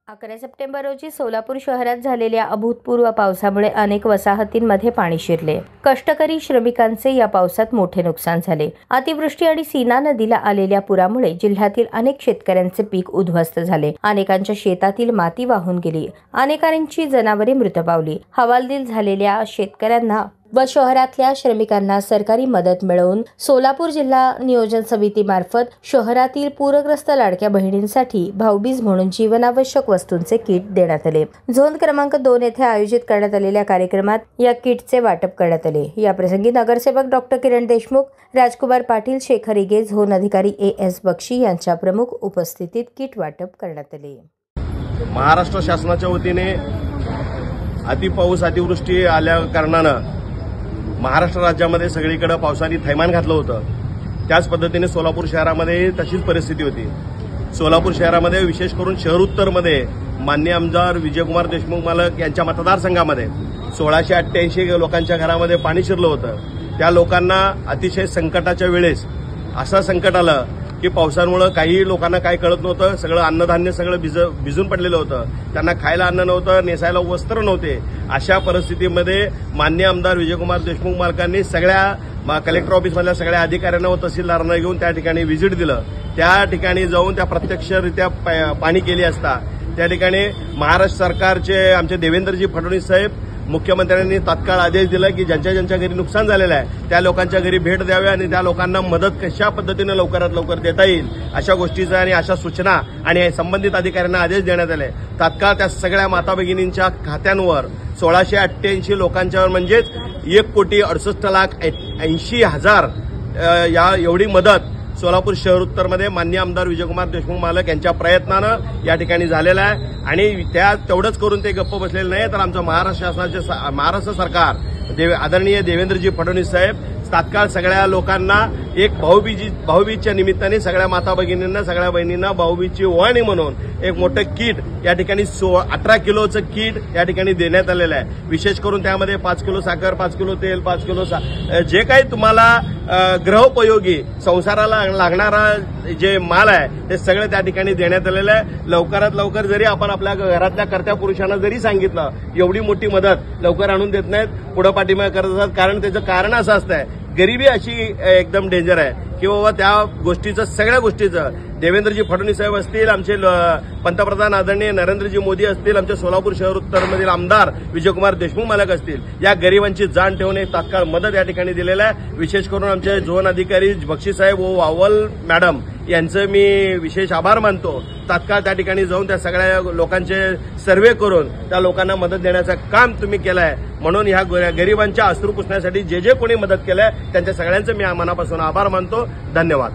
11 September रोजी सोलापूर शहरात झालेल्या अभूतपूर्व पावसामुळे अनेक वसाहतींमध्ये पाणी शिरले। कष्टकरी श्रमिकांचे या पावसात मोठे नुकसान झाले। अतिवृष्टी आणि सीना नदीला आलेल्या पुरामुळे जिल्ह्यातील अनेक शेतकऱ्यांचे पीक उद्ध्वस्त झाले। अनेकांच्या शेतातील माती वाहून गेली। अनेकांची जनावरे मृत पावली। हवालदिल झालेल्या शेतकऱ्यांना व शहरातल्या श्रमिकांना सरकारी मदत मिळवून सोलापूर जिल्हा नियोजन समितीमार्फत शहरातील पूरग्रस्त लाडक्या बहिणींसाठी भाऊबीज म्हणून जीवनावश्यक वस्तूंचे किट देण्यात आले। झोन क्रमांक 2 येथे आयोजित करण्यात आलेल्या कार्यक्रमात या किटचे वाटप करण्यात आले। या प्रसंगी नगरसेवक डॉक्टर किरण देशमुख, राजकुमार पाटील, शेखर इगे, झोन अधिकारी एस बक्षी यांच्या प्रमुख उपस्थितीत किट वाटप करण्यात आले। महाराष्ट्र शासनाच्या वतीने अतिपाऊस अतिवृष्टी आल्या कारणाने महाराष्ट्र राज्यामध्ये सगळीकडे पावसाने थैमान घातलं होतं। त्याच पद्धतीने सोलापूर शहरामध्ये तशीच परिस्थिती होती। सोलापूर शहरामध्ये विशेष करून शहर उत्तरमध्ये माननीय आमदार विजयकुमार देशमुख मालक यांच्या मतदारसंघामध्ये 1688 लोकांच्या घरामध्ये पाणी शिरलं होतं। त्या लोकांना अतिशय संकटाच्या वेळेस असं संकट आलं की पावसामुळे काही लोकांना काय कळत नव्हतं। सगळं अन्नधान्य सगळं भिजून पडलेलं होतं। त्यांना खायला अन्न नव्हतं, नेसायला वस्त्र नव्हते। अशा परिस्थितीमध्ये माननीय आमदार विजयकुमार देशमुख मालकांनी सगळ्या कलेक्टर ऑफिसमधल्या सगळ्या अधिकाऱ्यांना व तहसीलदारांना घेऊन त्या ठिकाणी व्हिजिट दिलं। त्या ठिकाणी जाऊन त्या प्रत्यक्षरित्या पाणी केली असता त्या ठिकाणी महाराष्ट्र सरकारचे आमचे देवेंद्रजी फडणवीस साहेब मुख्यमंत्र्यांनी तात्काळ आदेश दिला की ज्यांच्या ज्यांच्या घरी नुकसान झालेलं आहे त्या लोकांच्या घरी भेट द्यावी आणि त्या लोकांना मदत कशा पद्धतीने लवकरात लवकर देता येईल अशा गोष्टीचा आणि अशा सूचना आणि संबंधित अधिकाऱ्यांना आदेश देण्यात आले। तात्काळ त्या सगळ्या माता भगिनींच्या खात्यांवर 1688 लोकांच्यावर म्हणजेच 1,68,80,000 या एवढी मदत सोलापूर शहर उत्तरमध्ये माननीय आमदार विजयकुमार देशमुख मालक यांच्या प्रयत्नानं या ठिकाणी झालेला आहे। आणि त्या तेवढंच करून ते गप्प बसलेले नाही, तर आमचं महाराष्ट्र सरकार आदरणीय देवेंद्रजी फडणवीस साहेब तात्काळ सगळ्या लोकांना एक भाऊबीजच्या निमित्ताने सगळ्या माता भगिनींना सगळ्या बहिणींना भाऊबीजची ओवाळणी म्हणून एक मोठं किट या ठिकाणी 18 किलोचं किट या ठिकाणी देण्यात आलेलं आहे। विशेष करून त्यामध्ये 5 किलो साखर, 5 किलो तेल, 5 किलो जे काही तुम्हाला गृहोपयोगी संसाराला लागणारा जे माल आहे ते सगळं त्या ठिकाणी देण्यात आलेलं आहे। लवकरात लवकर जरी आपण आपल्या घरातल्या कर्त्या पुरुषांना जरी सांगितलं एवढी मोठी मदत लवकर आणून देत नाहीत, पुढे पाठीमागे करत असतात। कारण त्याचं कारण असं असतंय, गरिबी अशी एकदम डेंजर आहे की बाबा त्या गोष्टीचं सगळ्या गोष्टीचं देवेंद्रजी फडणवीस साहेब असतील, आमचे पंतप्रधान आदरणीय नरेंद्रजी मोदी असतील, आमचे सोलापूर शहर उत्तरमधील आमदार विजयकुमार देशमुख मालक असतील, या गरिबांची जाण ठेवून एक तात्काळ मदत या ठिकाणी दिलेलं आहे। विशेष करून आमचे झोन अधिकारी बक्षी साहेब व वावल मॅडम यांचं मी विशेष आभार मानतो। तात्काळ त्या ठिकाणी जाऊन त्या सगळ्या लोकांचे सर्वे करून त्या लोकांना मदत देण्याचं काम तुम्ही केलं आहे। म्हणून ह्या गरिबांच्या अश्रू पुसण्यासाठी जे कोणी मदत केलंय त्यांच्या सगळ्यांचं मी मनापासून आभार मानतो। धन्यवाद।